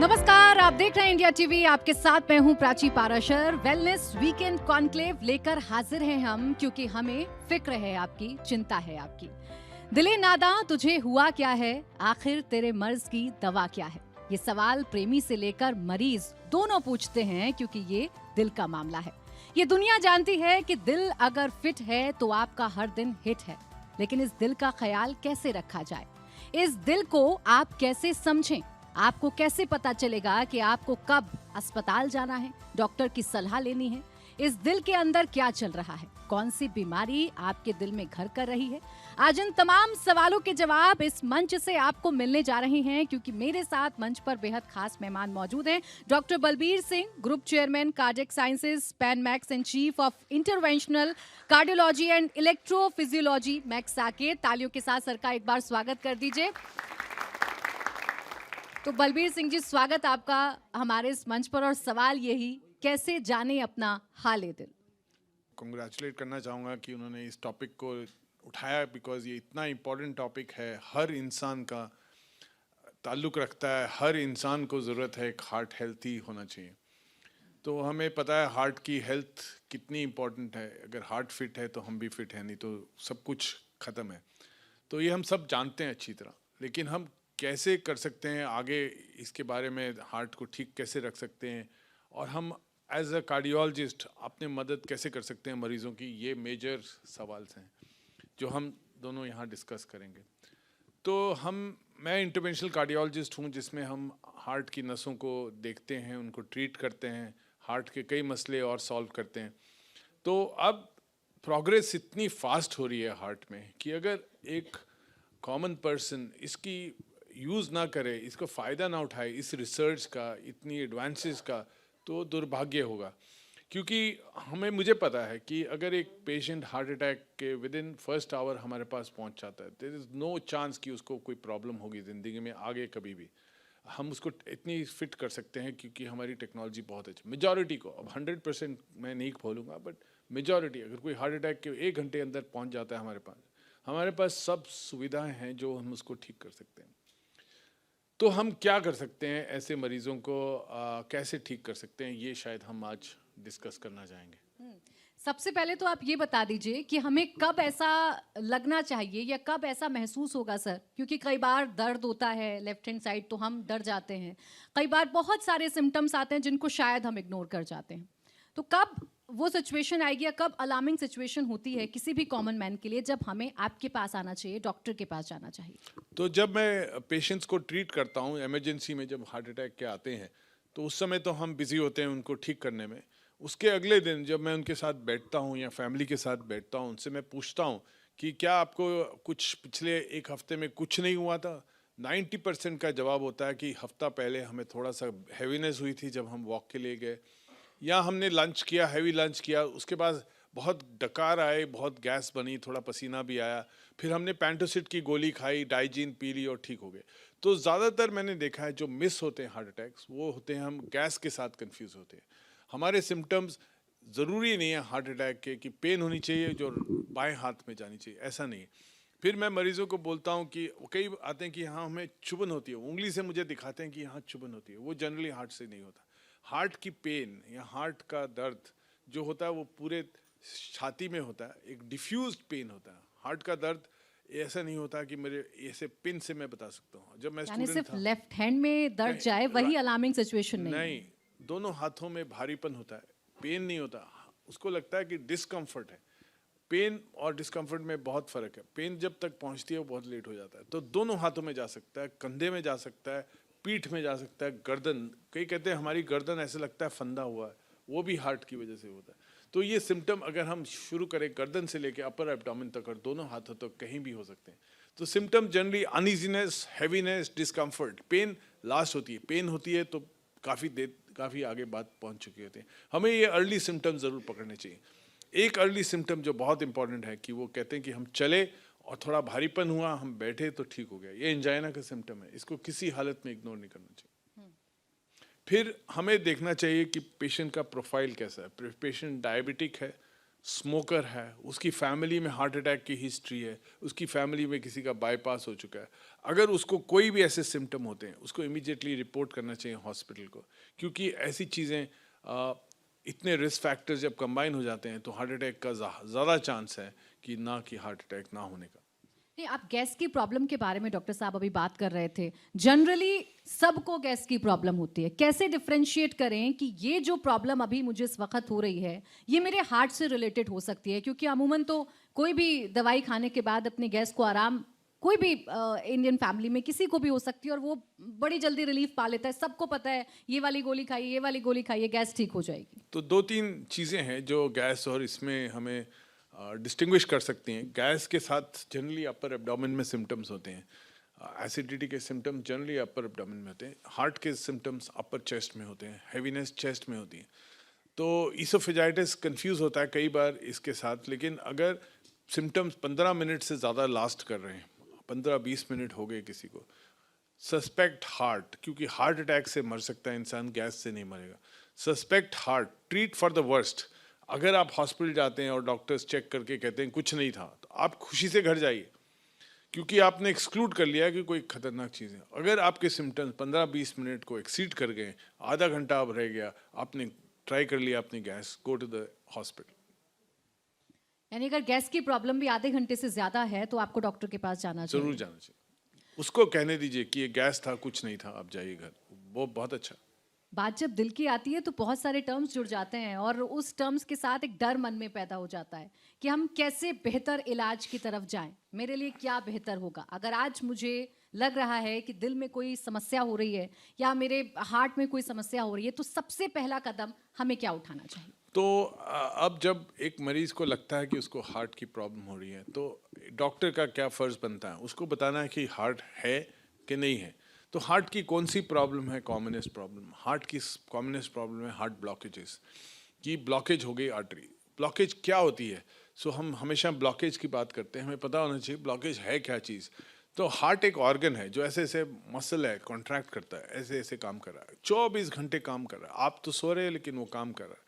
नमस्कार, आप देख रहे हैं इंडिया टीवी। आपके साथ मैं हूं Prachi Parashar. Wellness weekend conclave लेकर हाजिर हैं हम, क्योंकि हमें फिक्र है आपकी, चिंता है आपकी। दिले नादा तुझे हुआ क्या है, आखिर तेरे मर्ज की दवा क्या है? ये सवाल प्रेमी से लेकर मरीज दोनों पूछते हैं, क्योंकि ये दिल का मामला है। ये दुनिया जानती है कि दिल अगर फिट है तो आपका हर दिन हिट है, लेकिन इस दिल का ख्याल कैसे रखा जाए? इस दिल को आप कैसे समझें? आपको कैसे पता चलेगा कि आपको कब अस्पताल जाना है, डॉक्टर की सलाह लेनी है? इस दिल के अंदर क्या चल रहा है? कौन सी बीमारी आपके दिल में घर कर रही है? आज इन तमाम सवालों के जवाब इस मंच से आपको मिलने जा रहे हैं, क्योंकि मेरे साथ मंच पर बेहद खास मेहमान मौजूद हैं। Doctor Balbir Singh, group chairman cardiac sciences, pan max and chief of interventional cardiology and electrophysiology, max Saket. तालियों के साथ सर का एक बार स्वागत कर दीजिए। तो बलबीर सिंह जी, स्वागत आपका हमारे इस मंच पर। और सवाल यही, कैसे जाने अपना हाल दिल? कंग्रेचुलेट करना चाहूँगा कि उन्होंने इस टॉपिक को उठाया, बिकॉज ये इतना इम्पोर्टेंट टॉपिक है, हर इंसान का ताल्लुक़ रखता है, हर इंसान को ज़रूरत है एक हार्ट हेल्थी होना चाहिए। तो हमें पता है हार्ट की हेल्थ कितनी इम्पोर्टेंट है। अगर हार्ट फिट है तो हम भी फिट हैं, नहीं तो सब कुछ ख़त्म है। तो ये हम सब जानते हैं अच्छी तरह, लेकिन हम कैसे कर सकते हैं आगे, इसके बारे में हार्ट को ठीक कैसे रख सकते हैं, और हम एज अ कार्डियोलॉजिस्ट अपने मदद कैसे कर सकते हैं मरीज़ों की, ये मेजर सवाल हैं जो हम दोनों यहाँ डिस्कस करेंगे। तो मैं इंटरवेंशनल कार्डियोलॉजिस्ट हूँ, जिसमें हम हार्ट की नसों को देखते हैं, उनको ट्रीट करते हैं, हार्ट के कई मसले और सॉल्व करते हैं। तो अब प्रोग्रेस इतनी फास्ट हो रही है हार्ट में कि अगर एक कॉमन पर्सन इसकी यूज़ ना करे, इसको फ़ायदा ना उठाए, इस रिसर्च का, इतनी एडवांसेस का, तो दुर्भाग्य होगा। क्योंकि मुझे पता है कि अगर एक पेशेंट हार्ट अटैक के विद इन फर्स्ट आवर हमारे पास पहुंच जाता है, देयर इज़ नो चांस कि उसको कोई प्रॉब्लम होगी ज़िंदगी में आगे कभी भी। हम उसको इतनी फिट कर सकते हैं क्योंकि हमारी टेक्नोलॉजी बहुत अच्छी। मेजॉरिटी को, अब 100% मैं नहीं बोलूँगा, बट मेजॉरिटी, अगर कोई हार्ट अटैक के 1 घंटे अंदर पहुँच जाता है हमारे पास सब सुविधाएँ हैं जो हम उसको ठीक कर सकते हैं। तो हम क्या कर सकते हैं ऐसे मरीजों को, कैसे ठीक कर सकते हैं, ये शायद हम आज डिस्कस करना चाहेंगे। सबसे पहले तो आप ये बता दीजिए कि हमें कब ऐसा लगना चाहिए या कब ऐसा महसूस होगा सर? क्योंकि कई बार दर्द होता है लेफ्ट हैंड साइड तो हम डर जाते हैं, कई बार बहुत सारे सिम्टम्स आते हैं जिनको शायद हम इग्नोर कर जाते हैं। तो कब वो सिचुएशन आएगी या कब अलार्मिंग सिचुएशन होती है किसी भी कॉमन मैन के लिए, जब हमें आपके पास आना चाहिए, डॉक्टर के पास जाना चाहिए? तो जब मैं पेशेंट्स को ट्रीट करता हूँ इमरजेंसी में, जब हार्ट अटैक के आते हैं, तो उस समय तो हम बिज़ी होते हैं उनको ठीक करने में। उसके अगले दिन जब मैं उनके साथ बैठता हूँ या फैमिली के साथ बैठता हूँ, उनसे मैं पूछता हूँ कि क्या आपको कुछ पिछले 1 हफ्ते में कुछ नहीं हुआ था? 90% का जवाब होता है कि हफ्ता पहले हमें थोड़ा सा हैवीनेस हुई थी जब हम वॉक के लिए गए, या हमने लंच किया, हैवी लंच किया, उसके बाद बहुत डकार आए, बहुत गैस बनी, थोड़ा पसीना भी आया, फिर हमने पैंटोसिड की गोली खाई, डाइजीन पी ली और ठीक हो गए। तो ज़्यादातर मैंने देखा है जो मिस होते हैं हार्ट अटैक्स, वो होते हैं हम गैस के साथ कंफ्यूज होते हैं। हमारे सिम्टम्स ज़रूरी नहीं है हार्ट अटैक के कि पेन होनी चाहिए जो बाएं हाथ में जानी चाहिए, ऐसा नहीं है। फिर मैं मरीजों को बोलता हूँ कि कई आते हैं कि हाँ हमें चुभन होती है, उंगली से मुझे दिखाते हैं कि यहाँ चुभन होती है, वो जनरली हार्ट से नहीं होता। हार्ट की पेन या हार्ट का दर्द जो होता है वो पूरे छाती में होता है, एक डिफ्यूज्ड पेन होता है। हार्ट का दर्द ऐसा नहीं होता कि मेरे ऐसे पिन से मैं बता सकता हूँ। जब मैं यानी स्टूडेंट सिर्फ था, लेफ्ट हैंड में दर्द जाए वही अलार्मिंग सिचुएशन नहीं नहीं, है? दोनों हाथों में भारीपन होता है, पेन नहीं होता। उसको लगता है कि डिस्कम्फर्ट है। पेन और डिस्कम्फर्ट में बहुत फ़र्क है। पेन जब तक पहुंचती है वो बहुत लेट हो जाता है। तो दोनों हाथों में जा सकता है, कंधे में जा सकता है, पीठ में जा सकता है, गर्दन, कई कहते हैं हमारी गर्दन ऐसे लगता है फंदा हुआ है, वो भी हार्ट की वजह से होता है। तो ये सिम्टम अगर हम शुरू करें गर्दन से लेकर अपर एब्डोमेन तक और दोनों हाथों तक कहीं भी हो सकते हैं। तो symptom generally uneasiness, heaviness, discomfort, pain last होती है। पेन होती है तो काफ़ी आगे बात पहुंच चुकी होती है। हमें ये अर्ली सिम्टम ज़रूर पकड़ने चाहिए। एक अर्ली सिम्टम जो बहुत इंपॉर्टेंट है कि वो कहते हैं कि हम चले और थोड़ा भारीपन हुआ, हम बैठे तो ठीक हो गया, ये एंजाइना का सिम्टम है, इसको किसी हालत में इग्नोर नहीं करना चाहिए। फिर हमें देखना चाहिए कि पेशेंट का प्रोफाइल कैसा है। पेशेंट डायबिटिक है स्मोकर है, उसकी फैमिली में हार्ट अटैक की हिस्ट्री है, उसकी फैमिली में किसी का बाईपास हो चुका है, अगर उसको कोई भी ऐसे सिम्टम होते हैं उसको इमीडिएटली रिपोर्ट करना चाहिए हॉस्पिटल को, क्योंकि ऐसी चीज़ें इतने रिस्क फैक्टर्स जब कंबाइन हो जाते हैं तो हार्ट अटैक का ज़्यादा चांस है कि ना कि हार्ट अटैक ना होने का। नहीं, आप गैस की प्रॉब्लम के बारे में डॉक्टर साहब अभी बात कर रहे थे। जनरली सबको गैस की प्रॉब्लम होती है। कैसे डिफरेंशिएट करें कि ये जो प्रॉब्लम अभी मुझे इस वक्त हो रही है ये मेरे हार्ट से रिलेटेड हो सकती है? क्योंकि अमूमन तो कोई भी दवाई खाने के बाद अपनी गैस को आराम, कोई भी इंडियन फैमिली में किसी को भी हो सकती है और वो बड़ी जल्दी रिलीफ पा लेता है। सबको पता है ये वाली गोली खाइए, ये वाली गोली खाइए, गैस ठीक हो जाएगी। तो दो तीन चीज़ें हैं जो गैस और इसमें हमें डिस्टिंग्विश कर सकती हैं। गैस के साथ जनरली अपर एब्डोमेन में सिम्टम्स होते हैं, एसिडिटी के सिम्टम्स जनरली अपर एब्डोमेन में होते हैं, हार्ट के सिम्टम्स अपर चेस्ट में होते हैं, हैवीनेस चेस्ट में होती है। तो ईसोफेजाइटिस कंफ्यूज होता है कई बार इसके साथ, लेकिन अगर सिम्टम्स 15 मिनट से ज़्यादा लास्ट कर रहे हैं, 15-20 मिनट हो गए किसी को, सस्पेक्ट हार्ट, क्योंकि हार्ट अटैक से मर सकता है इंसान, गैस से नहीं मरेगा। Suspect heart, treat for the worst. अगर आप हॉस्पिटल जाते हैं और डॉक्टर्स चेक करके कहते हैं कुछ नहीं था, तो आप खुशी से घर जाइए, क्योंकि आपने एक्सक्लूड कर लिया कि कोई खतरनाक चीज़ है। अगर आपके सिम्टम्स 15-20 मिनट को एक्सीड कर गए, आधा घंटा अब रह गया, आपने ट्राई कर लिया अपनी gas, go to the hospital. यानी अगर गैस की प्रॉब्लम भी आधे घंटे से ज्यादा है तो आपको डॉक्टर के पास जाना चाहिए। जरूर जाना चाहिए। उसको कहने दीजिए कि ये गैस था, कुछ नहीं था, आप जाइए घर, वो बहुत अच्छा। बात जब दिल की आती है तो बहुत सारे टर्म्स जुड़ जाते हैं और उस टर्म्स के साथ एक डर मन में पैदा हो जाता है कि हम कैसे बेहतर इलाज की तरफ जाएं। मेरे लिए क्या बेहतर होगा? अगर आज मुझे लग रहा है कि दिल में कोई समस्या हो रही है या मेरे हार्ट में कोई समस्या हो रही है, तो सबसे पहला कदम हमें क्या उठाना चाहिए? तो अब जब एक मरीज को लगता है कि उसको हार्ट की प्रॉब्लम हो रही है, तो डॉक्टर का क्या फ़र्ज़ बनता है? उसको बताना है कि हार्ट है कि नहीं है। तो हार्ट की कौन सी प्रॉब्लम है कॉमनेस्ट प्रॉब्लम? हार्ट की कॉमनेस्ट प्रॉब्लम है हार्ट ब्लॉकेजेस, कि ब्लॉकेज हो गई आर्टरी। ब्लॉकेज क्या होती है? सो हम हमेशा ब्लॉकेज की बात करते हैं, हमें पता होना चाहिए ब्लॉकेज है क्या चीज़। तो हार्ट एक ऑर्गन है जो ऐसे ऐसे मसल है, कॉन्ट्रैक्ट करता है, ऐसे ऐसे काम कर रहा है, 24 घंटे काम कर रहा है। आप तो सो रहे हैं लेकिन वो काम कर रहा है,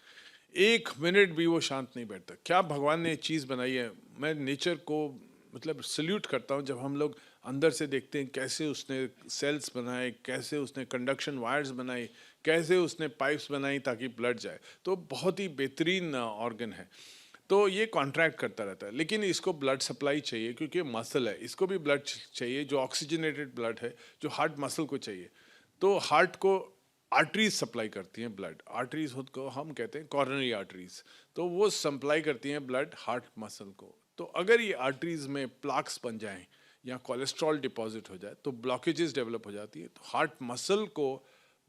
एक मिनट भी वो शांत नहीं बैठता। क्या भगवान ने चीज़ बनाई है। मैं नेचर को मतलब सल्यूट करता हूँ जब हम लोग अंदर से देखते हैं कैसे उसने सेल्स बनाए, कैसे उसने कंडक्शन वायर्स बनाई, कैसे उसने पाइप्स बनाई ताकि ब्लड जाए। तो बहुत ही बेहतरीन ऑर्गन है। तो ये कॉन्ट्रैक्ट करता रहता है, लेकिन इसको ब्लड सप्लाई चाहिए क्योंकि मसल है, इसको भी ब्लड चाहिए जो ऑक्सीजनेटेड ब्लड है, जो हार्ट मसल को चाहिए। तो हार्ट को आर्टरीज सप्लाई करती हैं ब्लड। आर्टरीज को हम कहते हैं कॉरोनरी आर्टरीज, तो वो सप्लाई करती हैं ब्लड हार्ट मसल को। तो अगर ये आर्टरीज में प्लाक्स बन जाएं या कोलेस्ट्रॉल डिपॉजिट हो जाए तो ब्लॉकेजेस डेवलप हो जाती है। तो हार्ट मसल को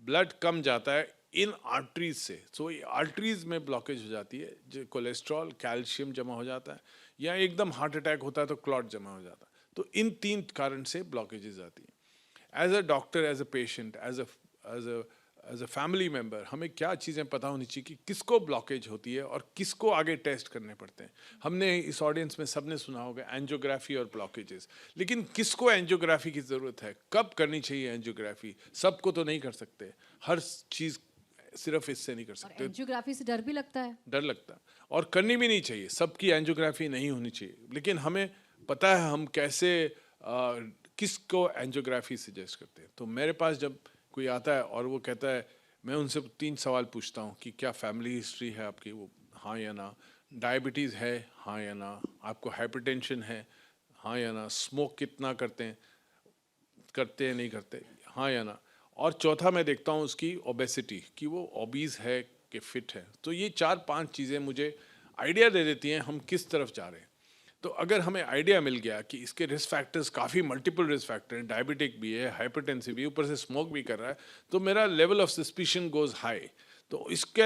ब्लड कम जाता है इन आर्टरीज से। सो ये आर्टरीज में ब्लॉकेज हो जाती है, जो कोलेस्ट्रॉल कैल्शियम जमा हो जाता है, या एकदम हार्ट अटैक होता है तो क्लॉट जमा हो जाता है। तो इन 3 कारण से ब्लॉकेजेस आती हैं। As a doctor, as a patient, as a family member, हमें क्या चीज़ें पता होनी चाहिए कि किसको ब्लॉकेज होती है और किसको आगे टेस्ट करने पड़ते हैं। हमने इस ऑडियंस में सबने सुना होगा एंजियोग्राफी और ब्लॉकेजेस, लेकिन किसको एंजियोग्राफी की ज़रूरत है, कब करनी चाहिए एंजियोग्राफी? सबको तो नहीं कर सकते, हर चीज़ सिर्फ इससे नहीं कर और सकते। एंजियोग्राफी से डर भी लगता है। डर लगता है और करनी भी नहीं चाहिए, सबकी एंजियोग्राफी नहीं होनी चाहिए, लेकिन हमें पता है हम कैसे किसको एंजियोग्राफी सजेस्ट करते हैं। तो मेरे पास जब कोई आता है और वो कहता है, मैं उनसे 3 सवाल पूछता हूँ कि क्या फैमिली हिस्ट्री है आपकी, वो हाँ या ना, डायबिटीज़ है हाँ या ना, आपको हाइपरटेंशन है हाँ या ना, स्मोक कितना करते हैं नहीं करते हाँ या ना, और चौथा मैं देखता हूँ उसकी ओबेसिटी, कि वो ओबीज है कि फिट है। तो ये 4-5 चीज़ें मुझे आइडिया दे देती हैं हम किस तरफ जा रहे हैं। तो अगर हमें आइडिया मिल गया कि इसके रिस्क फैक्टर्स काफ़ी मल्टीपल रिस्क फैक्टर हैं, डायबिटिक भी है, हाइपरटेंसिव भी, ऊपर से स्मोक भी कर रहा है, तो मेरा level of suspicion goes high. तो इसके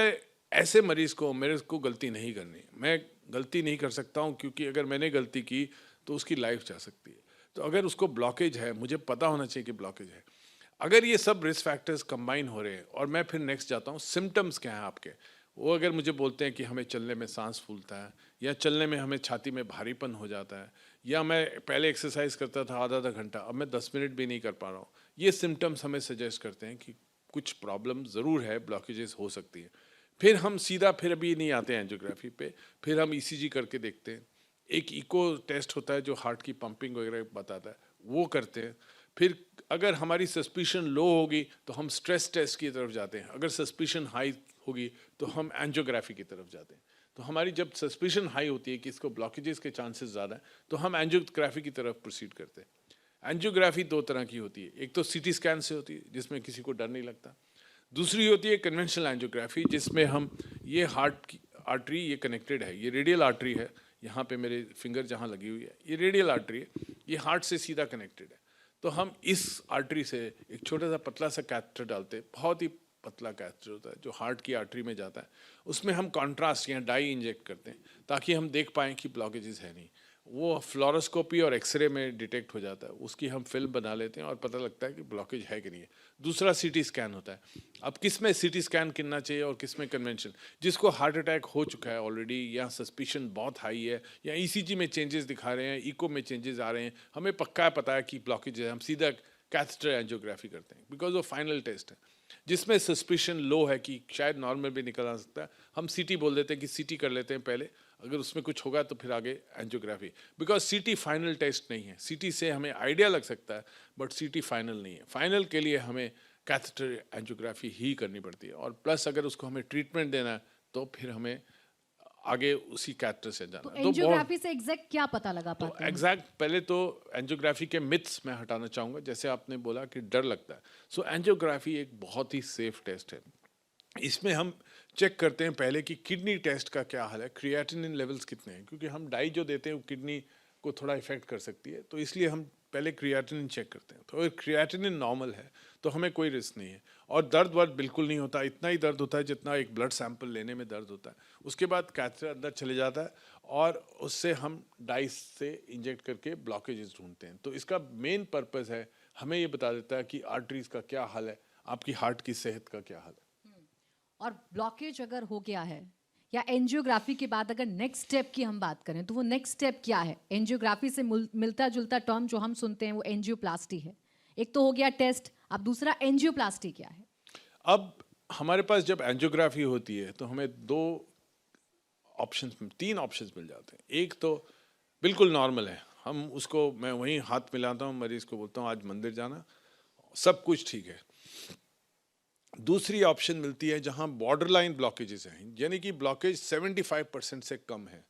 ऐसे मरीज़ को मेरे को गलती नहीं करनी, मैं गलती नहीं कर सकता हूँ, क्योंकि अगर मैंने गलती की तो उसकी लाइफ जा सकती है। तो अगर उसको ब्लॉकेज है, मुझे पता होना चाहिए कि ब्लॉकेज है। अगर ये सब रिस्क फैक्टर्स कंबाइन हो रहे हैं और मैं फिर नेक्स्ट जाता हूँ, सिम्टम्स क्या हैं आपके। वो अगर मुझे बोलते हैं कि हमें चलने में सांस फूलता है, या चलने में हमें छाती में भारीपन हो जाता है, या मैं पहले एक्सरसाइज करता था आधा आधा घंटा, अब मैं 10 मिनट भी नहीं कर पा रहा हूँ, ये सिम्टम्स हमें सजेस्ट करते हैं कि कुछ प्रॉब्लम ज़रूर है, ब्लॉकेजेस हो सकती है। फिर हम सीधा फिर अभी नहीं आते हैं एंजियोग्राफी पे, फिर हम ईसीजी करके देखते हैं। एक इको टेस्ट होता है जो हार्ट की पंपिंग वगैरह बताता है, वो करते हैं। फिर अगर हमारी सस्पिशन लो होगी तो हम स्ट्रेस टेस्ट की तरफ जाते हैं, अगर सस्पिशन हाई होगी तो हम एंजियोग्राफी की तरफ जाते हैं। तो हमारी जब सस्पिशन हाई होती है कि इसको ब्लॉकेजेस के चांसेस ज़्यादा हैं, तो हम एंजियोग्राफी की तरफ प्रोसीड करते हैं। एंजियोग्राफी दो तरह की होती है, एक तो सीटी स्कैन से होती है जिसमें किसी को डर नहीं लगता, दूसरी होती है कन्वेंशनल एंजियोग्राफी जिसमें हम ये हार्ट की आर्टरी ये कनेक्टेड है, ये रेडियल आर्टरी है, यहाँ पे मेरे फिंगर जहाँ लगी हुई है ये रेडियल आर्टरी है, ये हार्ट से सीधा कनेक्टेड है। तो हम इस आर्टरी से एक छोटा सा पतला सा कैथेटर डालते हैं, बहुत ही पतला कैथेटर होता है जो हार्ट की आर्टरी में जाता है, उसमें हम कॉन्ट्रास्ट या डाई इंजेक्ट करते हैं ताकि हम देख पाएँ कि ब्लॉकेजेस है नहीं। वो फ्लोरोस्कोपी और एक्सरे में डिटेक्ट हो जाता है, उसकी हम फिल्म बना लेते हैं और पता लगता है कि ब्लॉकेज है कि नहीं है। दूसरा सीटी स्कैन होता है। अब किस में सीटी स्कैन करना चाहिए और किस में कन्वेंशन, जिसको हार्ट अटैक हो चुका है ऑलरेडी या सस्पिशन बहुत हाई है या ईसीजी में चेंजेस दिखा रहे हैं, इको में चेंजेस आ रहे हैं, हमें पक्का पता है कि ब्लॉकेज है, हम सीधा कैथेटर एंजियोग्राफी करते हैं बिकॉज वो फाइनल टेस्ट है। जिसमें सस्पिशन लो है कि शायद नॉर्मल भी निकल आ सकता है, हम सीटी बोल देते हैं कि सीटी कर लेते हैं पहले, अगर उसमें कुछ होगा तो फिर आगे एंजियोग्राफी, बिकॉज सीटी फाइनल टेस्ट नहीं है। सीटी से हमें आइडिया लग सकता है बट सीटी फाइनल नहीं है। फाइनल के लिए हमें कैथेटर एंजियोग्राफी ही करनी पड़ती है, और प्लस अगर उसको हमें ट्रीटमेंट देना है तो फिर हमें आगे उसी कैथेटर से जाना तो है। एंजियोग्राफी से एग्जैक्ट क्या पता लगा तो पाते हैं? एग्जैक्ट पहले तो एंजियोग्राफी के मिथ्स मैं हटाना चाहूँगा, जैसे आपने बोला कि डर लगता है। सो एंजियोग्राफी एक बहुत ही सेफ टेस्ट है। इसमें हम चेक करते हैं पहले कि किडनी टेस्ट का क्या हाल है, क्रिएटिनिन लेवल्स कितने हैं, क्योंकि हम डाई जो देते हैं वो किडनी को थोड़ा इफेक्ट कर सकती है, तो इसलिए हम पहले क्रिएटिनिन चेक करते हैं। तो अगर क्रिएटिनिन नॉर्मल है तो हमें कोई रिस्क नहीं है, और दर्द वर्द बिल्कुल नहीं होता, इतना ही दर्द होता है जितना एक ब्लड सैंपल लेने में दर्द होता है। उसके बाद कैथेटर अंदर चले जाता है और उससे हम डाइस से इंजेक्ट करके ब्लॉकेजेस ढूंढते हैं। तो इसका मेन पर्पस है, हमें ये बता देता है कि आर्टरीज का क्या हाल है, आपकी हार्ट की सेहत का क्या हाल है। और ब्लॉकेज अगर हो गया है या एंजियोग्राफी के बाद अगर नेक्स्ट स्टेप की हम बात करें तो वो नेक्स्ट स्टेप क्या है? एंजियोग्राफी से मिलता जुलता टर्म जो हम सुनते हैं वो एंजियोप्लास्टी है। एक तो हो गया टेस्ट, अब दूसरा एंजियोप्लास्टी क्या है? अब हमारे पास जब एंजियोग्राफी होती है तो हमें तीन ऑप्शंस मिल जाते हैं। एक तो बिल्कुल नॉर्मल है, हम उसको मैं वहीं हाथ मिलाता हूँ, मरीज को बोलता हूँ आज मंदिर जाना, सब कुछ ठीक है। दूसरी ऑप्शन मिलती है जहां बॉर्डरलाइन ब्लॉकेजेस हैं, यानी कि ब्लॉकेज 75% से कम है।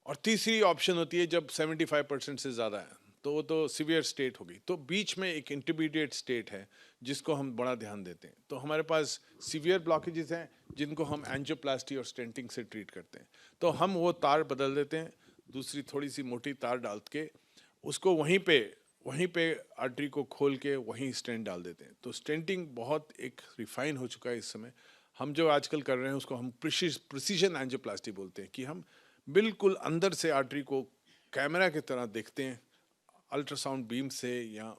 और तीसरी ऑप्शन होती है जब 75% से ज़्यादा है, तो वो तो सीवियर स्टेट होगी। तो बीच में एक इंटरमीडिएट स्टेट है जिसको हम बड़ा ध्यान देते हैं। तो हमारे पास सीवियर ब्लॉकेजेस हैं जिनको हम एंजियोप्लास्टी और स्टेंटिंग से ट्रीट करते हैं। तो हम वो तार बदल देते हैं, दूसरी थोड़ी सी मोटी तार डाल के उसको वहीं पे आर्टरी को खोल के वहीं स्टेंट डाल देते हैं। तो स्टेंटिंग बहुत एक रिफाइन हो चुका है इस समय। हम जो आजकल कर रहे हैं उसको हम प्रिसीजन एंजियोप्लास्टी बोलते हैं, कि हम बिल्कुल अंदर से आर्टरी को कैमरा की तरह देखते हैं, अल्ट्रासाउंड बीम से या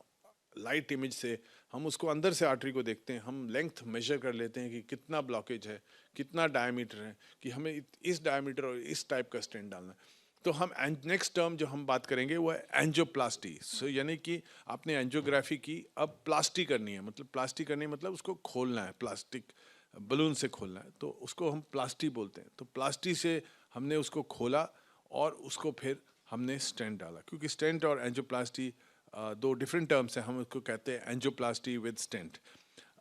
लाइट इमेज से हम उसको अंदर से आर्टरी को देखते हैं। हम लेंथ मेजर कर लेते हैं कि कितना ब्लॉकेज है, कितना डायमीटर है, कि हमें इस डायमीटर और इस टाइप का स्टेंट डालना है। तो हम नेक्स्ट टर्म जो हम बात करेंगे वो है एंजियोप्लास्टी। सो यानी कि आपने एंजियोग्राफी की, अब प्लास्टी करनी है, मतलब प्लास्टी करनी है मतलब उसको खोलना है, प्लास्टिक बलून से खोलना है, तो उसको हम प्लास्टी बोलते हैं। तो प्लास्टी से हमने उसको खोला और उसको फिर हमने स्टेंट डाला, क्योंकि स्टेंट और एंजियोप्लास्टी दो डिफरेंट टर्म्स हैं। हम उसको कहते हैं एंजियोप्लास्टी विद स्टेंट।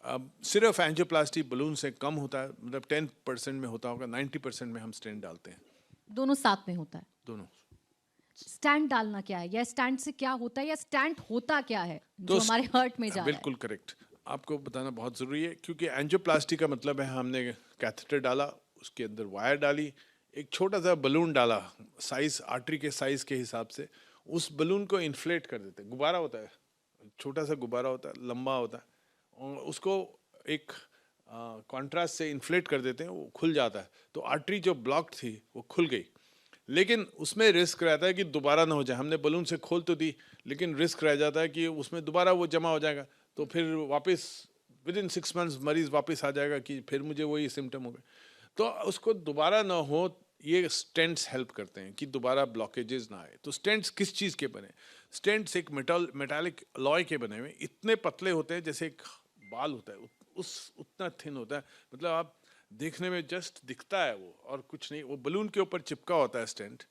अब सिर्फ एंजियोप्लास्टी बलून से कम होता है, मतलब 10% में होता होगा, 90% में हम स्टेंट डालते हैं। दोनों साथ में होता है? दोनों। स्टैंड डालना क्या है, या स्टैंड से क्या होता है, या स्टैंड होता क्या है तो जो हमारे हार्ट में जा रहा है? बिल्कुल करेक्ट, आपको बताना बहुत ज़रूरी है, क्योंकि एंजियोप्लास्टी का मतलब है हमने कैथेटर डाला, उसके अंदर वायर डाली, एक छोटा सा बलून डाला साइज आर्टरी के साइज के हिसाब से, उस बलून को इन्फ्लेट कर देते हैं। गुब्बारा होता है, छोटा सा गुब्बारा होता है, लंबा होता है, और उसको एक कॉन्ट्रास्ट से इन्फ्लेट कर देते हैं, वो खुल जाता है। तो आर्टरी जो ब्लॉक थी वो खुल गई, लेकिन उसमें रिस्क रहता है कि दोबारा ना हो जाए। हमने बलून से खोल तो दी, लेकिन रिस्क रह जाता है कि उसमें दोबारा वो जमा हो जाएगा, तो फिर वापस विदिन 6 मंथ्स मरीज वापस आ जाएगा कि फिर मुझे वही सिम्टम हो गए। तो उसको दोबारा ना हो, ये स्टेंट्स हेल्प करते हैं कि दोबारा ब्लॉकेजेस ना आए। तो स्टेंट्स किस चीज़ के बने? स्टेंट्स एक मेटालिक अलॉय के बने हुए, इतने पतले होते हैं जैसे एक बाल होता है, उतना थिन होता है, मतलब आप देखने में जस्ट दिखता है वो, और कुछ नहीं, वो बलून के ऊपर चिपका होता है स्टेंट,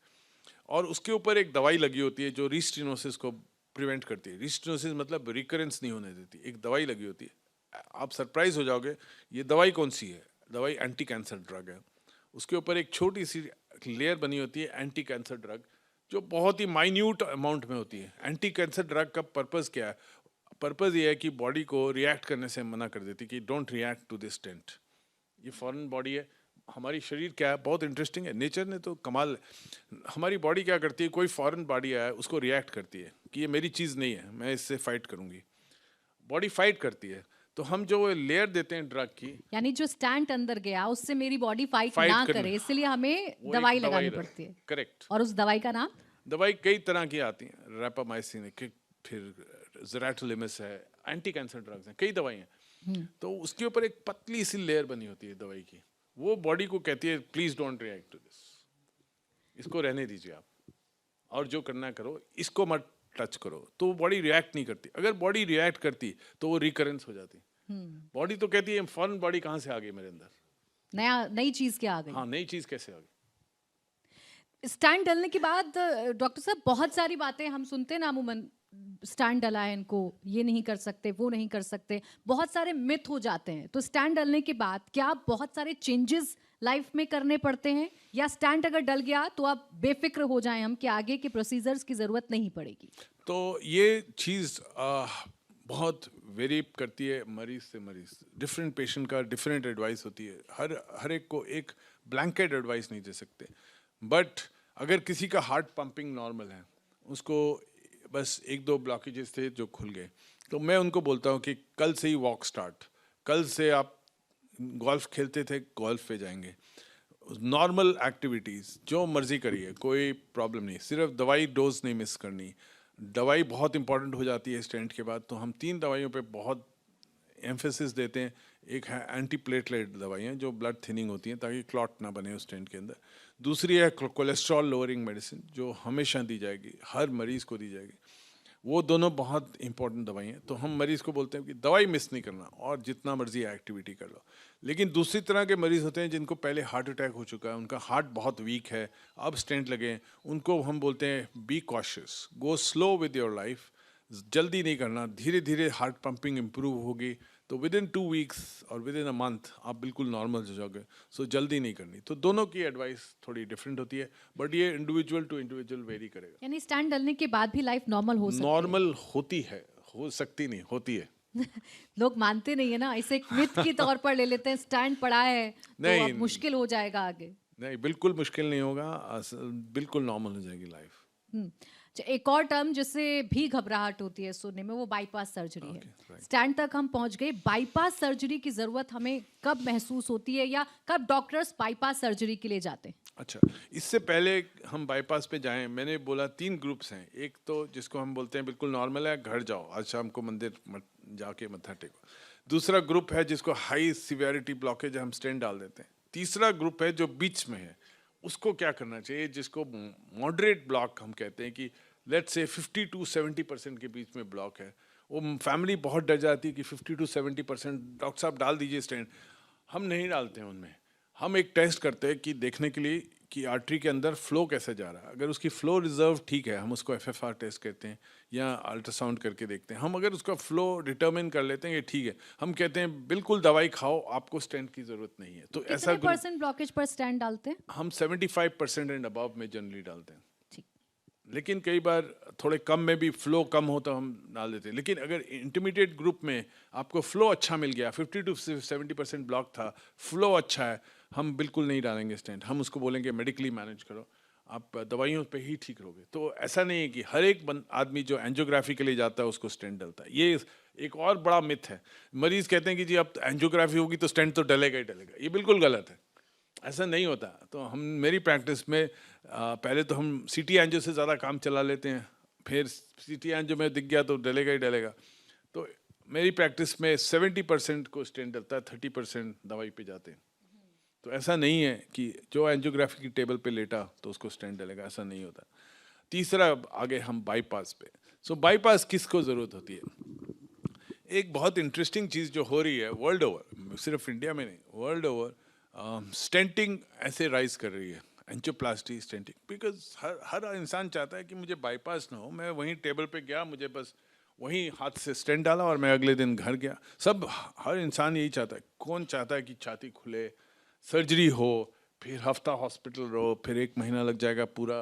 और उसके ऊपर एक दवाई लगी होती है जो रीस्टिनोसिस को प्रिवेंट करती है। रीस्टिनोसिस मतलब रिकरेंस नहीं होने देती, एक दवाई लगी होती है। आप सरप्राइज हो जाओगे, ये दवाई कौन सी है? दवाई एंटी कैंसर ड्रग है। उसके ऊपर एक छोटी सी लेयर बनी होती है एंटी कैंसर ड्रग, जो बहुत ही माइन्यूट अमाउंट में होती है। एंटी कैंसर ड्रग का पर्पस क्या है? पर्पस ये है कि बॉडी को रिएक्ट करने से मना कर देती है कि don't react to this stent. ये फॉरेन बॉडी है। हमारी शरीर क्या है, बहुत इंटरेस्टिंग है, नेचर ने तो कमाल। हमारी बॉडी क्या करती है, कोई फॉरेन बॉडी आया उसको रिएक्ट करती है कि ये मेरी चीज़ नहीं है, मैं इससे फाइट करूंगी। बॉडी फाइट करती है। तो हम जो लेयर देते हैं ड्रग की, यानी जो स्टैंट अंदर गया उससे मेरी बॉडी फाइट फाइट ना करने, करे, इसलिए हमें वो दवाई एक लगानी दवाई पड़ती है। करेक्ट। और उस दवाई का नाम? दवाई कई तरह की आती हैं, रैपामाइसिन है, फिर ज़ेराटोलिमस है, एंटी कैंसर ड्रग्स हैं, कई दवाई हैं। तो उसके ऊपर एक पतली सी लेयर बनी होती है दवाई की, वो बॉडी को कहती है please don't react to this, इसको रहने दीजिए आप, और जो करना करो, इसको मत टच करो। तो वो बॉडी रिएक्ट नहीं करती। अगर बॉडी रिएक्ट करती तो वो रिकरेंस हो जाती। बॉडी तो कहती है फॉरेन बॉडी कहाँ से आ गई मेरे अंदर, नई चीज क्या आ गई? हाँ, नई चीज कैसे आ गई। स्टैंड डलने के बाद डॉक्टर साहब बहुत सारी बातें हम सुनते हैं ना अमूमन, स्टैंड डला है इनको, ये नहीं कर सकते, वो नहीं कर सकते, बहुत सारे मिथ हो जाते हैं। तो स्टैंड डलने के बाद क्या बहुत सारे चेंजेस लाइफ में करने पड़ते हैं, या स्टैंड अगर डल गया तो आप बेफिक्र हो जाएं हम कि आगे के प्रोसीजर्स की जरूरत नहीं पड़ेगी? तो ये चीज़ बहुत वेरी करती है मरीज से मरीज। डिफरेंट पेशेंट का डिफरेंट एडवाइस होती है। हर एक को एक ब्लैंकेट एडवाइस नहीं दे सकते। बट अगर किसी का हार्ट पंपिंग नॉर्मल है, उसको बस एक दो ब्लॉकेजेस थे जो खुल गए, तो मैं उनको बोलता हूँ कि कल से ही वॉक स्टार्ट, कल से आप गोल्फ खेलते थे गोल्फ पे जाएंगे, नॉर्मल एक्टिविटीज़ जो मर्जी करिए, कोई प्रॉब्लम नहीं। सिर्फ दवाई डोज नहीं मिस करनी। दवाई बहुत इंपॉर्टेंट हो जाती है स्टेंट के बाद, तो हम 3 दवाइयों पे बहुत एम्फेसिस देते हैं। एक है एंटी प्लेटलेट दवाइयाँ जो ब्लड थिनिंग होती हैं ताकि क्लॉट ना बने उस स्टेंट के अंदर। दूसरी है कोलेस्ट्रॉल लोअरिंग मेडिसिन जो हमेशा दी जाएगी, हर मरीज़ को दी जाएगी। वो दोनों बहुत इंपॉर्टेंट दवाई हैं। तो हम मरीज़ को बोलते हैं कि दवाई मिस नहीं करना और जितना मर्जी एक्टिविटी कर लो। लेकिन दूसरी तरह के मरीज़ होते हैं जिनको पहले हार्ट अटैक हो चुका है, उनका हार्ट बहुत वीक है, अब स्टेंट लगे हैं, उनको हम बोलते हैं be cautious, go slow with your life. जल्दी नहीं करना, धीरे धीरे हार्ट पंपिंग इम्प्रूव होगी तो विद इन 2 वीक्स और विद इन अ मंथ आप बिल्कुल नॉर्मल हो जाओगे। सो जल्दी नहीं करनी। तो दोनों की एडवाइस थोड़ी डिफरेंट होती है, बट ये इंडिविजुअल टू इंडिविजुअल वेरी करेगा। यानी स्टैंड डलने के बाद भी लाइफ नॉर्मल हो सकती है? नॉर्मल होती है, हो सकती नहीं, होती है। लोग मानते नहीं है ना, इसे एक मिथ की तौर पर ले लेते हैं, स्टैंड पड़ा है तो नहीं, अब मुश्किल हो जाएगा आगे। नहीं, बिल्कुल मुश्किल नहीं होगा, बिल्कुल नॉर्मल हो जाएगी लाइफ। अच्छा, एक और टर्म जिससे भी घबराहट होती है सुनने में, वो बाईपास सर्जरी है। right. स्टैंड तक हम पहुंच गए, बाईपास सर्जरी की जरूरत हमें कब महसूस होती है, या कब डॉक्टर्स बाईपास सर्जरी के लिए जाते हैं? अच्छा, इससे पहले हम बाईपास पे जाएं, मैंने बोला 3 ग्रुप्स हैं। एक तो जिसको हम बोलते हैं बिल्कुल नॉर्मल है, घर जाओ, आज शाम को मंदिर जाके मत्था टेको। दूसरा ग्रुप है जिसको हाई सिवियरिटी ब्लॉकेज, हम स्टेंट डाल देते हैं। तीसरा ग्रुप है जो बीच में है, उसको क्या करना चाहिए, जिसको मॉडरेट ब्लॉक हम कहते हैं कि लेट्स से 50 to 70% के बीच में ब्लॉक है। वो फैमिली बहुत डर जाती है कि 50 to 70% डॉक्टर साहब डाल दीजिए स्टेंट। हम नहीं डालते हैं उनमें। हम एक टेस्ट करते हैं कि देखने के लिए कि आर्टरी के अंदर फ्लो कैसे जा रहा है। अगर उसकी फ्लो रिजर्व ठीक है, हम उसको FFR टेस्ट करते हैं या अल्ट्रासाउंड करके देखते हैं। हम अगर उसका फ्लो डिटर्मिन कर लेते हैं कि ठीक है, हम कहते हैं बिल्कुल दवाई खाओ, आपको स्टेंट की जरूरत नहीं है। तो ऐसा % ब्लॉकेज पर स्टैंड डालते हैं? हम 75% एंड अबव में जनरली डालते हैं। ठीक। लेकिन कई बार थोड़े कम में भी फ्लो कम हो तो हम डाल देते हैं। लेकिन अगर इंटरमीडिएट ग्रुप में आपको फ्लो अच्छा मिल गया, 50 to 70% ब्लॉक था, फ्लो अच्छा है, हम बिल्कुल नहीं डालेंगे स्टेंट। हम उसको बोलेंगे मेडिकली मैनेज करो, आप दवाइयों पे ही ठीक रहोगे। तो ऐसा नहीं है कि हर एक आदमी जो एंजियोग्राफी के लिए जाता है उसको स्टेंट डलता है। ये एक और बड़ा मिथ है। मरीज कहते हैं कि जी अब एंजियोग्राफी होगी तो स्टेंट तो डलेगा ही डलेगा। ये बिल्कुल गलत है, ऐसा नहीं होता। तो हम मेरी प्रैक्टिस में पहले तो हम CT एंजियो से ज़्यादा काम चला लेते हैं, फिर CT एंजियो में दिख गया तो डलेगा ही डलेगा। तो मेरी प्रैक्टिस में 70% को स्टेंट डलता है, 30% दवाई पे जाते हैं। तो ऐसा नहीं है कि जो एंजियोग्राफी की टेबल पे लेटा तो उसको स्टेंट डलेगा, ऐसा नहीं होता। तीसरा, आगे हम बाईपास पे। सो बाईपास किसको ज़रूरत होती है? एक बहुत इंटरेस्टिंग चीज़ जो हो रही है वर्ल्ड ओवर, सिर्फ इंडिया में नहीं, वर्ल्ड ओवर, स्टेंटिंग ऐसे राइज कर रही है, एंजियोप्लास्टी स्टेंटिंग, बिकॉज हर इंसान चाहता है कि मुझे बाईपास ना हो, मैं वहीं टेबल पे गया, मुझे बस वहीं हाथ से स्टेंट डाला और मैं अगले दिन घर गया। सब हर इंसान यही चाहता है। कौन चाहता है कि छाती खुले, सर्जरी हो, फिर हफ्ता हॉस्पिटल रहो, फिर 1 महीना लग जाएगा पूरा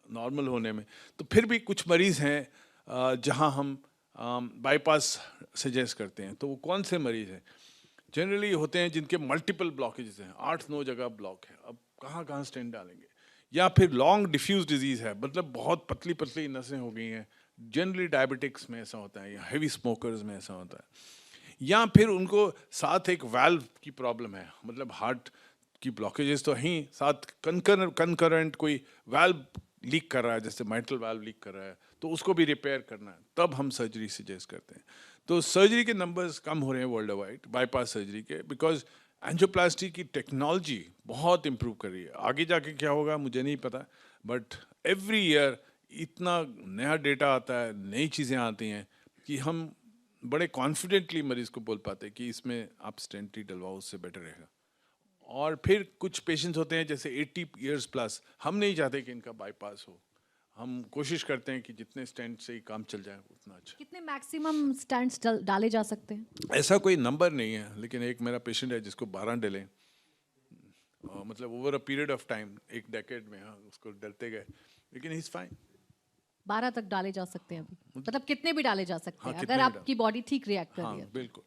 नॉर्मल होने में। तो फिर भी कुछ मरीज़ हैं जहां हम बाईपास सजेस्ट करते हैं। तो वो कौन से मरीज़ हैं? जनरली होते हैं जिनके मल्टीपल ब्लॉकेजेस हैं, 8-9 जगह ब्लॉक है। अब कहाँ कहाँ स्टेंट डालेंगे? या फिर लॉन्ग डिफ्यूज डिजीज़ है, मतलब बहुत पतली पतली नसें हो गई हैं। जनरली डायबिटिक्स में ऐसा होता है, या हेवी स्मोकर्स में ऐसा होता है। या फिर उनको साथ एक वाल्व की प्रॉब्लम है, मतलब हार्ट की ब्लॉकेजेस तो हैं, साथ कंकरेंट कोई वाल्व लीक कर रहा है, जैसे माइट्रल वाल्व लीक कर रहा है, तो उसको भी रिपेयर करना है, तब हम सर्जरी सजेस्ट करते हैं। तो सर्जरी के नंबर्स कम हो रहे हैं वर्ल्ड वाइड बाईपास सर्जरी के, बिकॉज एंजियोप्लास्टी की टेक्नोलॉजी बहुत इम्प्रूव कर रही है। आगे जाके क्या होगा मुझे नहीं पता, बट एवरी ईयर इतना नया डेटा आता है, नई चीज़ें आती हैं कि हम बड़े कॉन्फिडेंटली मरीज को बोल पाते हैं कि इसमें आप स्टेंट ही डलवाओ, उससे बेटर रहेगा। और फिर कुछ पेशेंट्स होते हैं जैसे 80 इयर्स प्लस, हम नहीं चाहते कि इनका बाईपास हो, हम कोशिश करते हैं कि जितने स्टेंट से ही काम चल जाए उतना अच्छा। कितने मैक्सिमम स्टंट्स डाले जा सकते हैं? ऐसा कोई नंबर नहीं है, लेकिन एक मेरा पेशेंट है जिसको 12 डले, मतलब over a period of time, एक डेकेड में, हाँ, उसको डलते गए, लेकिन ही इज फाइन। 12 तक डाले जा सकते हैं अभी, मतलब कितने भी डाले जा सकते हाँ, हैं कितने अगर भी आपकी बॉडी ठीक रिएक्ट कर हाँ रही है। बिल्कुल।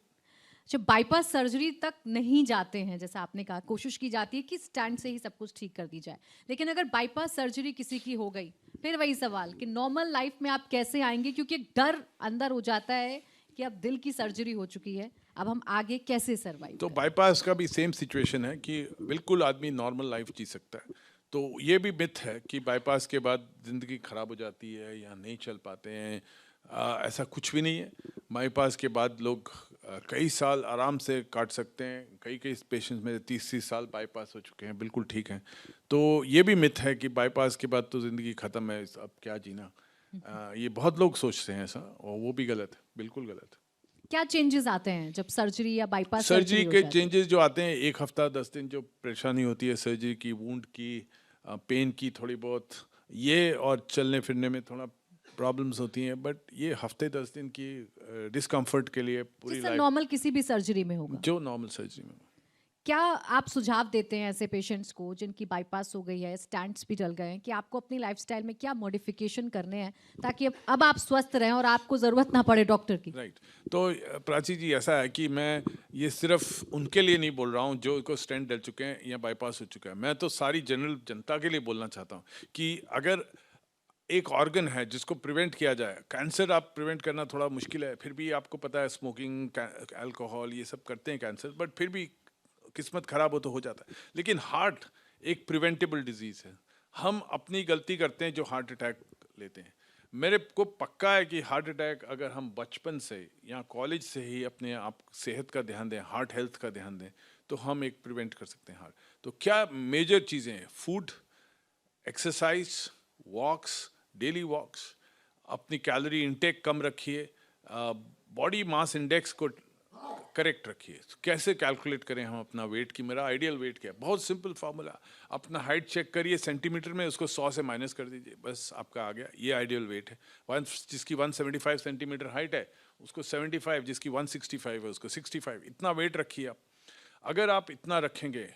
अच्छा, बाईपास सर्जरी तक नहीं जाते हैं, जैसा आपने कहा, कोशिश की जाती है कि स्टैंड से ही सब कुछ ठीक कर दी जाए। लेकिन अगर बाईपास सर्जरी किसी की हो गई, फिर वही सवाल कि नॉर्मल लाइफ में आप कैसे आएंगे, क्योंकि एक डर अंदर हो जाता है कि अब दिल की सर्जरी हो चुकी है, अब हम आगे कैसे सर्वाइव तो करें। बाईपास का भी सेम सिचुएशन है कि बिल्कुल आदमी नॉर्मल लाइफ जी सकता है। तो ये भी मिथ है कि बाईपास के बाद ज़िंदगी ख़राब हो जाती है या नहीं चल पाते हैं। ऐसा कुछ भी नहीं है। बाईपास के बाद लोग कई साल आराम से काट सकते हैं। कई कई पेशेंट्स मेरे 30-30 साल बाईपास हो चुके हैं, बिल्कुल ठीक हैं। तो ये भी मिथ है कि बाईपास के बाद तो ज़िंदगी ख़त्म है, अब क्या जीना। ये बहुत लोग सोचते हैं ऐसा, और वो भी गलत है, बिल्कुल गलत है। क्या चेंजेस आते हैं जब सर्जरी या बाईपास सर्जरी सर्जरी हो के जाती है? चेंजेस जो आते हैं, 1 हफ्ता 10 दिन जो परेशानी होती है सर्जरी की, वूंड की, पेन की थोड़ी बहुत, ये और चलने फिरने में थोड़ा प्रॉब्लम्स होती हैं, बट ये हफ्ते 10 दिन की डिस्कम्फर्ट के लिए पूरी जैसा लाइफ, नॉर्मल किसी भी सर्जरी में होगा। जो नॉर्मल सर्जरी में। क्या आप सुझाव देते हैं ऐसे पेशेंट्स को जिनकी बाईपास हो गई है, स्टैंड्स भी डल गए हैं, कि आपको अपनी लाइफस्टाइल में क्या मॉडिफिकेशन करने हैं ताकि अब आप स्वस्थ रहें और आपको ज़रूरत ना पड़े डॉक्टर की? राइट। तो प्राची जी, ऐसा है कि मैं ये सिर्फ उनके लिए नहीं बोल रहा हूँ जो को स्टेंट डल चुके हैं या बाईपास हो चुका है। मैं तो सारी जनरल जनता के लिए बोलना चाहता हूँ कि अगर एक ऑर्गन है जिसको प्रिवेंट किया जाए, कैंसर आप प्रिवेंट करना थोड़ा मुश्किल है, फिर भी आपको पता है स्मोकिंग, अल्कोहल, ये सब करते हैं कैंसर, बट फिर भी किस्मत खराब हो तो हो जाता है। लेकिन हार्ट एक प्रिवेंटेबल डिजीज है। हम अपनी गलती करते हैं जो हार्ट अटैक लेते हैं। मेरे को पक्का है कि हार्ट अटैक अगर हम बचपन से या कॉलेज से ही अपने आप सेहत का ध्यान दें, हार्ट हेल्थ का ध्यान दें, तो हम एक प्रिवेंट कर सकते हैं हार्ट। तो क्या मेजर चीज़ें हैं? फूड, एक्सरसाइज, वॉक्स, डेली वॉक्स, अपनी कैलोरी इनटेक कम रखिए, बॉडी मास इंडेक्स को करेक्ट रखिए। कैसे कैलकुलेट करें हम अपना वेट, की मेरा आइडियल वेट क्या है? बहुत सिंपल फार्मूला, अपना हाइट चेक करिए सेंटीमीटर में, उसको 100 से माइनस कर दीजिए, बस आपका आ गया, ये आइडियल वेट है। जिसकी 175 सेंटीमीटर हाइट है उसको 75, जिसकी 165 है उसको 65, इतना वेट रखिए आप। अगर आप इतना रखेंगे,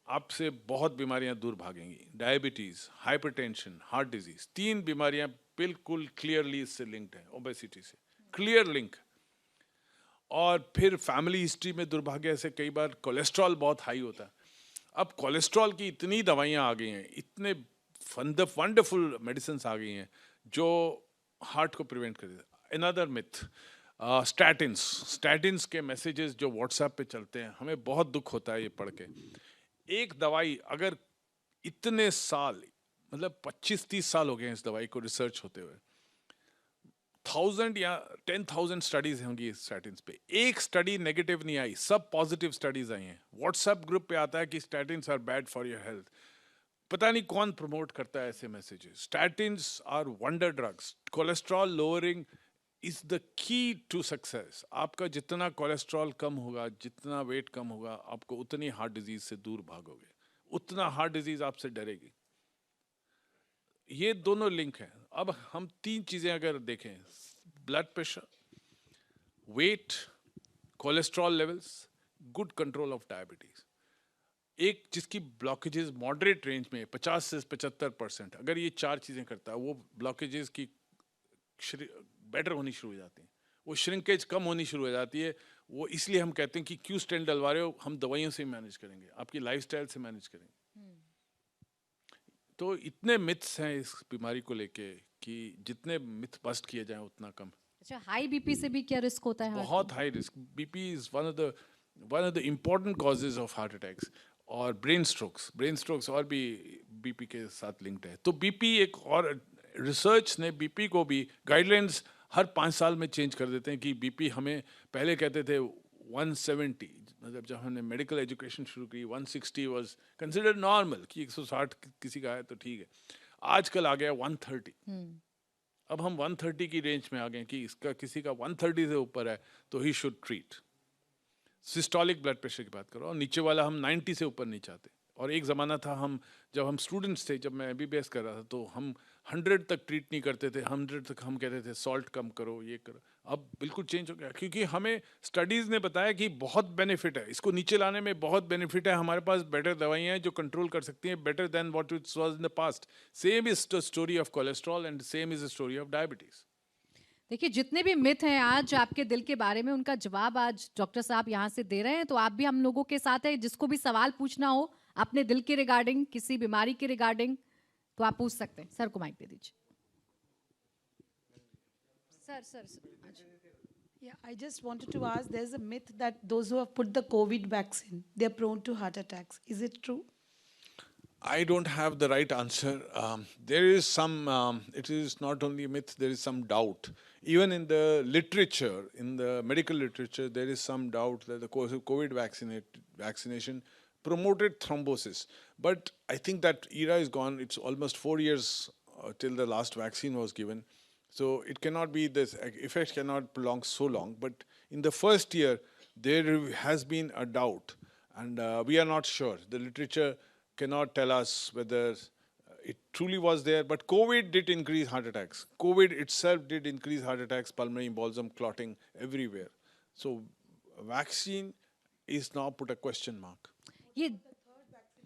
आपसे बहुत बीमारियां दूर भागेंगी। डायबिटीज़, हाइपरटेंशन, हार्ट डिजीज, 3 बीमारियां बिल्कुल क्लियरली इससे लिंक्ड हैं, ओबेसिटी से, क्लियर लिंक। और फिर फैमिली हिस्ट्री में दुर्भाग्य से कई बार कोलेस्ट्रॉल बहुत हाई होता है। अब कोलेस्ट्रॉल की इतनी दवाइयाँ आ गई हैं, इतने वंडरफुल मेडिसिन आ गई हैं जो हार्ट को प्रिवेंट कर देता है। Another myth, statins. स्टैटिन्स के मैसेजेस जो व्हाट्सएप पे चलते हैं, हमें बहुत दुख होता है ये पढ़ के। एक दवाई अगर इतने साल, मतलब 25-30 साल हो गए हैं इस दवाई को रिसर्च होते हुए, 1000 या 10,000 स्टडीज होंगी स्टैटिन्स पे, एक स्टडी नेगेटिव नहीं आई, सब पॉजिटिव स्टडीज आई हैं। व्हाट्सएप ग्रुप पे आता है कि statins are bad for your health. पता नहीं कौन प्रमोट करता है ऐसे messages. Statins are wonder drugs, cholesterol lowering is the key to success. आपका जितना कोलेस्ट्रॉल कम होगा, जितना वेट कम होगा, आपको उतनी हार्ट डिजीज से दूर भागोगे, उतना हार्ट डिजीज आपसे डरेगी। ये दोनों लिंक हैं। अब हम तीन चीजें अगर देखें, blood pressure, weight, cholesterol levels, good control of diabetes, एक जिसकी ब्लॉकेजेस मॉडरेट रेंज में 50 से 75%, अगर ये चार चीजें करता है, वो ब्लॉकेजेस की बेटर होनी शुरू हो जाती हैं, वो श्रिंकेज कम होनी शुरू हो जाती है। वो इसलिए हम कहते हैं कि क्यों स्टेंट डलवा रहे हो, हम दवाइयों से मैनेज करेंगे, आपकी लाइफस्टाइल से मैनेज करेंगे। तो इतने मिथ्स हैं इस बीमारी को लेके कि जितने मिथ बस्ट किए जाएं उतना कम। अच्छा, हाई बीपी से भी क्या रिस्क होता है heart बहुत को? High risk. BP is one of the important causes of heart attacks और ब्रेन स्ट्रोक्स और भी बीपी के साथ लिंक्ड है। तो बीपी एक, और रिसर्च ने बीपी को भी गाइडलाइंस हर 5 साल में चेंज कर देते हैं कि बीपी, हमें पहले कहते थे 170, मतलब जब हमने मेडिकल एजुकेशन शुरू की 160 वाज कंसिडर्ड नॉर्मल, कि 160 किसी का है तो ठीक है। आजकल आ गया 130। अब हम 130 की रेंज में आ गए कि इसका किसी का 130 से ऊपर है तो he should treat. Systolic blood pressure की बात करो, और नीचे वाला हम 90 से ऊपर नहीं चाहते। और एक ज़माना था, जब हम स्टूडेंट्स थे, जब मैं एमबीबीएस कर रहा था, तो हम 100 तक ट्रीट नहीं करते थे। 100 तक हम कहते थे सॉल्ट कम करो, ये करो। अब बिल्कुल चेंज हो गया, क्योंकि हमें स्टडीज़ ने बताया कि बहुत बेनिफिट है, इसको नीचे लाने में बहुत बेनिफिट है। हमारे पास बेटर दवाइयाँ हैं जो कंट्रोल कर सकती हैं, better than what it was in the past. Same is the story of cholesterol and same is the story of diabetes. देखिए, जितने भी मिथ हैं आज आपके दिल के बारे में, उनका जवाब आज डॉक्टर साहब यहाँ से दे रहे हैं। तो आप भी हम लोगों के साथ हैं, जिसको भी सवाल पूछना हो अपने दिल के रिगार्डिंग, किसी बीमारी के रिगार्डिंग, तो आप पूछ सकते हैं। सर को माइक दे दीजिए। Sir Yeah, I just wanted to ask, there's a myth that those who have put the COVID vaccine, they're prone to heart attacks. Is it true? I don't have the right answer. There is some, it is not only a myth, there is some doubt. Even in the literature, in the medical literature, there is some doubt that the COVID vaccination promoted thrombosis. But I think that era is gone. It's almost 4 years till the last vaccine was given. So it cannot be, this effect cannot prolong so long. But in the first year, there has been a doubt, and we are not sure. The literature cannot tell us whether it truly was there. But COVID did increase heart attacks. COVID itself did increase heart attacks, pulmonary embolism, clotting everywhere. So vaccine is now put a question mark. ये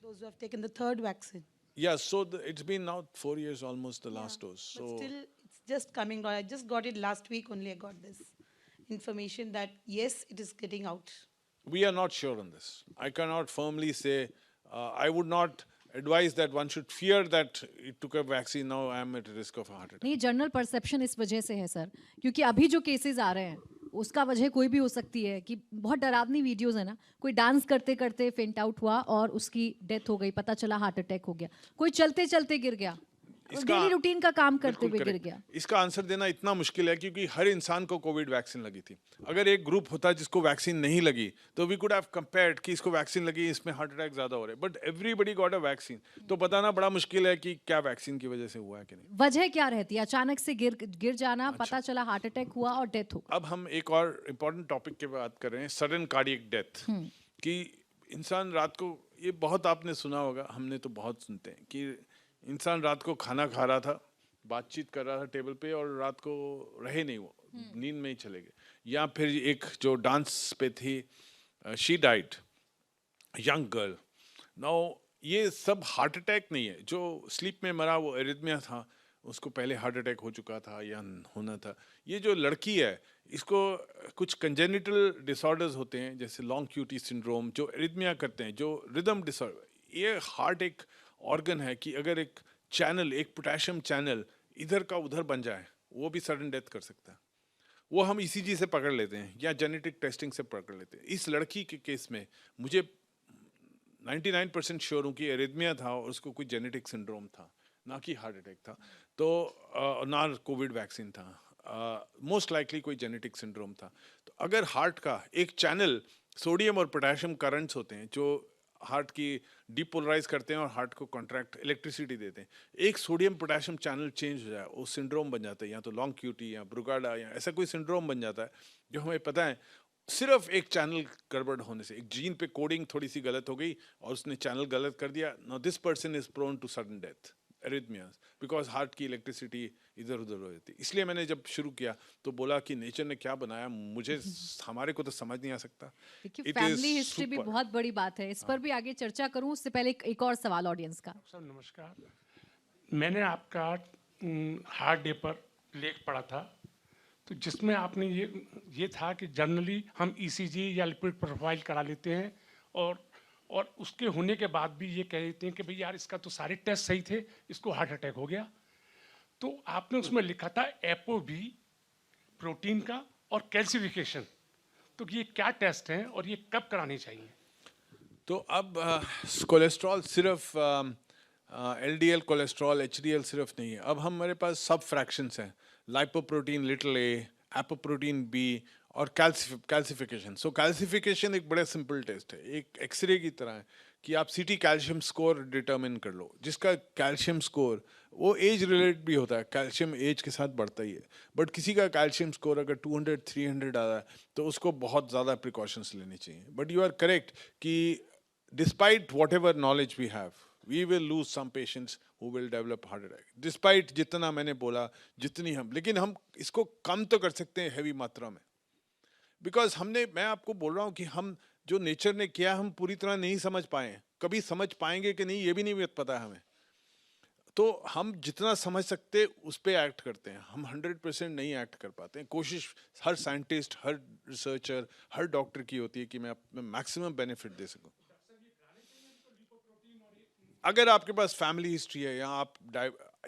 Those who have taken the third vaccine. Yeah, so it's been now 4 years almost, the last dose. But So still, it's just coming out. I just got it last week only. I got this information that yes, it is getting out. we are not sure on this. I cannot firmly say. I would not advise that one should fear that it took a vaccine, now I am at risk of a heart attack. नहीं, general perception इस वजह से है sir, क्योंकि अभी जो cases आ रहे हैं उसका वजह कोई भी हो सकती है कि बहुत डरावनी वीडियोस है ना, कोई डांस करते करते फेंट आउट हुआ और उसकी डेथ हो गई, पता चला हार्ट अटैक हो गया, कोई चलते चलते गिर गया, डेली रूटीन का काम करते हुए गिर गया। इसका आंसर देना इतना मुश्किल है क्योंकि हर इंसान को कोविड वैक्सीन लगी थी। अगर एक ग्रुप होता जिसको वैक्सीन नहीं लगी तो वी कुड हैव कंपेयर्ड कि इसको वैक्सीन लगी, इसमें हार्ट अटैक ज्यादा हो रहे, but everybody got a vaccine. तो बताना बड़ा मुश्किल है कि क्या वैक्सीन की वजह से हुआ है कि नहीं। वजह क्या रहती है? अचानक से गिर जाना, पता चला हार्ट अटैक हुआ और डेथ हो गई। अब हम एक और इम्पोर्टेंट टॉपिक की बात कर रहे हैं, सडन कार्डियक डेथ। कि इंसान रात को, ये बहुत आपने सुना होगा, हमने तो बहुत सुनते हैं कि इंसान रात को खाना खा रहा था, बातचीत कर रहा था टेबल पे और रात को रहे नहीं, वो नींद में ही चले गए। या फिर एक जो डांस पे थी, she died, young girl. Now ये सब हार्ट अटैक नहीं है, जो स्लीप में मरा वो एरिथमिया था, उसको पहले हार्ट अटैक हो चुका था या होना था। ये जो लड़की है, इसको कुछ कंजेनिटल डिसऑर्डर्स होते हैं जैसे लॉन्ग क्यूटी सिंड्रोम, जो एरिथमिया करते हैं, जो रिदम डिसऑर्डर। ये हार्ट एक ऑर्गन है कि अगर एक चैनल, एक पोटेशियम चैनल इधर का उधर बन जाए, वो भी सडन डेथ कर सकता है। वो हम ईसीजी से पकड़ लेते हैं या जेनेटिक टेस्टिंग से पकड़ लेते हैं। इस लड़की के केस में मुझे 99% श्योर हूँ कि एरिथमिया था और उसको कोई जेनेटिक सिंड्रोम था, ना कि हार्ट अटैक था। तो ना कोविड वैक्सीन था, मोस्ट लाइकली कोई जेनेटिक सिंड्रोम था। तो अगर हार्ट का एक चैनल, सोडियम और पोटेशियम करंट्स होते हैं जो हार्ट की डीपोलराइज करते हैं और हार्ट को कॉन्ट्रैक्ट इलेक्ट्रिसिटी देते हैं। एक सोडियम पोटेशियम चैनल चेंज हो जाए, वो सिंड्रोम बन जाता है, या तो लॉन्ग क्यूटी या ब्रुगाडा या ऐसा कोई सिंड्रोम बन जाता है जो हमें पता है सिर्फ एक चैनल गड़बड़ होने से, एक जीन पे कोडिंग थोड़ी सी गलत हो गई और उसने चैनल गलत कर दिया। Now this person is prone to sudden death, arrhythmias, because heart की इलेक्ट्रिसिटी इधर उधर हो जाती है। इसलिए मैंने जब शुरू किया तो बोला कि नेचर ने क्या बनाया, मुझे हमारे को तो समझ नहीं आ सकता। देखिए It is फैमिली हिस्ट्री भी super. बहुत बड़ी बात है, इस पर भी आगे चर्चा करूं उससे पहले एक और सवाल ऑडियंस का। सर नमस्कार, मैंने आपका हार्ट डे पर लेख पढ़ा था, तो जिसमें आपने ये था कि जनरली हम ईसीजी या लिपिड प्रोफाइल करा लेते हैं और उसके होने के बाद भी ये कह देते हैं कि भाई यार इसका तो सारे टेस्ट सही थे, इसको हार्ट अटैक हो गया। तो आपने उसमें लिखा था एपोबी प्रोटीन का और कैल्सिफिकेशन, तो ये क्या टेस्ट हैं और ये कब करानी चाहिए? तो अब कोलेस्ट्रॉल सिर्फ एलडीएल कोलेस्ट्रॉल, एचडीएल सिर्फ नहीं है, अब हमारे पास सब फ्रैक्शंस हैं, लाइपोप्रोटीन लिटिल ए, एपोप्रोटीन बी और कैल्सिफिकेशन। सो कैल्सिफिकेशन एक बड़ा सिंपल टेस्ट है, एक एक्सरे की तरह है कि आप सीटी कैल्शियम स्कोर डिटरमिन कर लो, जिसका कैल्शियम स्कोर वो एज रिलेटेड भी होता है, कैल्शियम एज के साथ बढ़ता ही है, बट किसी का कैल्शियम स्कोर अगर 200-300 आ रहा है तो उसको बहुत ज़्यादा प्रिकॉशंस लेनी चाहिए। बट यू आर करेक्ट कि despite whatever knowledge we have, we will lose some patients who will develop heart attack, despite जितना मैंने बोला, जितनी हम, लेकिन हम इसको कम तो कर सकते हैं हैवी मात्रा में, बिकॉज मैं आपको बोल रहा हूँ कि हम जो नेचर ने किया हम पूरी तरह नहीं समझ पाए हैं, कभी समझ पाएंगे कि नहीं ये भी नहीं पता हमें। तो हम जितना समझ सकते उस पर एक्ट करते हैं, हम 100% नहीं एक्ट कर पाते हैं। कोशिश हर साइंटिस्ट, हर रिसर्चर, हर डॉक्टर की होती है कि मैं मैक्सिमम बेनिफिट दे सकूं। अगर आपके पास फैमिली हिस्ट्री है या आप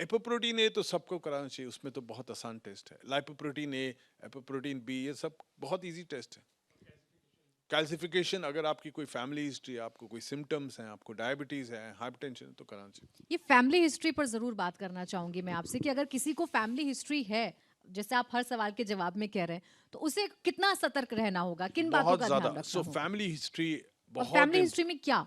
एपोप्रोटीन ए तो सबको कराना चाहिए, उसमें तो बहुत आसान टेस्ट है। लाइपोप्रोटीन ए, एपोप्रोटीन बी, ये सब बहुत इजी टेस्ट है। कैल्सिफिकेशन अगर आपकी कोई फैमिली हिस्ट्री, आपको कोई सिम्टम्स हैं, आपको डायबिटीज है, हाइपरटेंशन, तो कराना चाहिए। ये फैमिली हिस्ट्री पर जरूर बात करना चाहूंगी मैं आपसे कि अगर किसी को फैमिली हिस्ट्री है, जैसे आप हर सवाल के जवाब में कह रहे हैं, तो उसे कितना सतर्क रहना होगा, किन बातों बहुत का ध्यान ज्यादा। रखना सो होगा? फैमिली हिस्ट्री बहुत, फैमिली हिस्ट्री में क्या?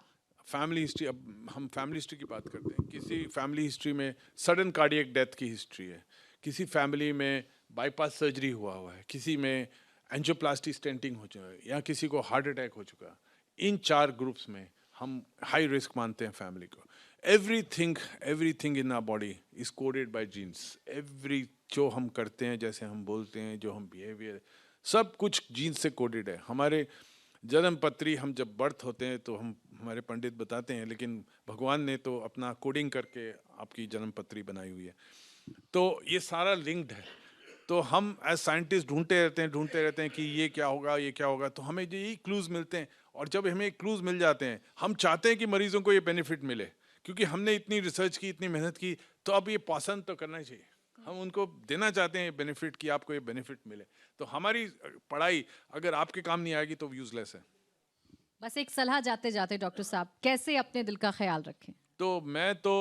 फैमिली हिस्ट्री, अब हम फैमिली हिस्ट्री की बात करते हैं, किसी फैमिली हिस्ट्री में सडन कार्डियक डेथ की हिस्ट्री है, किसी फैमिली में बाईपास सर्जरी हुआ है, किसी में एंजियोप्लास्टी स्टेंटिंग हो चुका है, या किसी को हार्ट अटैक हो चुका है, इन 4 ग्रुप्स में हम हाई रिस्क मानते हैं फैमिली को। Everything in our body is coded by genes. Every जो हम करते हैं, जैसे हम बोलते हैं, जो हम बिहेवियर, सब कुछ जीन्स से कोडेड है। हमारे जन्म पत्री, हम जब बर्थ होते हैं तो हम, हमारे पंडित बताते हैं, लेकिन भगवान ने तो अपना कोडिंग करके आपकी जन्म पत्री बनाई हुई है, तो ये सारा लिंक्ड है। तो हम एज साइंटिस्ट ढूंढते रहते हैं कि ये क्या होगा, तो हमें यही क्लूज मिलते हैं, और जब हमें क्लूज मिल जाते हैं हम चाहते हैं कि मरीजों को ये बेनिफिट मिले, क्योंकि हमने इतनी रिसर्च की, इतनी मेहनत की, तो अब ये पसंद तो करना चाहिए, हम उनको देना चाहते हैं बेनिफिट कि आपको ये बेनिफिट मिले। तो हमारी पढ़ाई अगर आपके काम नहीं आएगी तो यूजलेस है। बस एक सलाह जाते जाते डॉक्टर साहब, कैसे अपने दिल का ख्याल रखें? तो मैं तो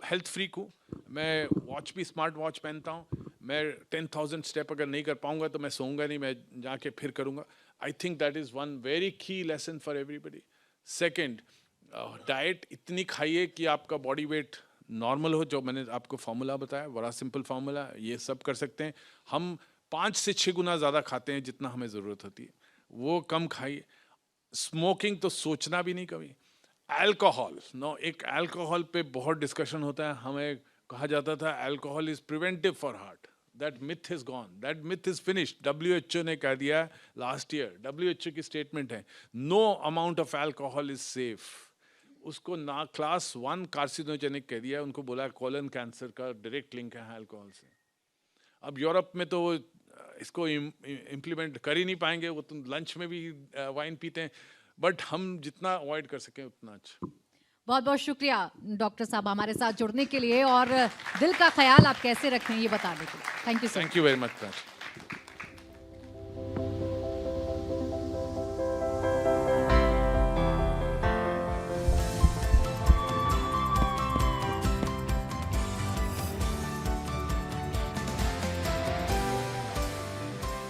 हेल्थ फ्रीक हूँ, मैं वॉच भी स्मार्ट वॉच पहनता हूँ, मैं 10,000 स्टेप अगर नहीं कर पाऊंगा तो मैं सोऊंगा नहीं, मैं जाके फिर करूँगा। I think that is one very key lesson for everybody. Second, diet इतनी खाइए कि आपका बॉडी वेट नॉर्मल हो, जो मैंने आपको फार्मूला बताया, बड़ा सिंपल फार्मूला, ये सब कर सकते हैं। हम 5 से 6 गुना ज़्यादा खाते हैं जितना हमें ज़रूरत होती है, वो कम खाइए। स्मोकिंग तो सोचना भी नहीं कभी। अल्कोहल, नो, एक अल्कोहल पे बहुत डिस्कशन होता है, हमें कहा जाता था alcohol is preventive for heart, that myth is gone, that myth is finished. WHO ने कह दिया लास्ट ईयर, WHO की स्टेटमेंट है, no amount of alcohol is safe. उसको ना क्लास 1 कार्सिनोजेनिक कह दिया, उनको बोला कोलन कैंसर का डायरेक्ट लिंक है अल्कोहल से। अब यूरोप में तो इसको इम्प्लीमेंट कर ही नहीं पाएंगे, वो तो लंच में भी वाइन पीते हैं, बट हम जितना अवॉइड कर सकें उतना अच्छा। बहुत बहुत शुक्रिया डॉक्टर साहब हमारे साथ जुड़ने के लिए और दिल का ख्याल आप कैसे रखें ये बताने के लिए। Thank you sir. Thank you very much.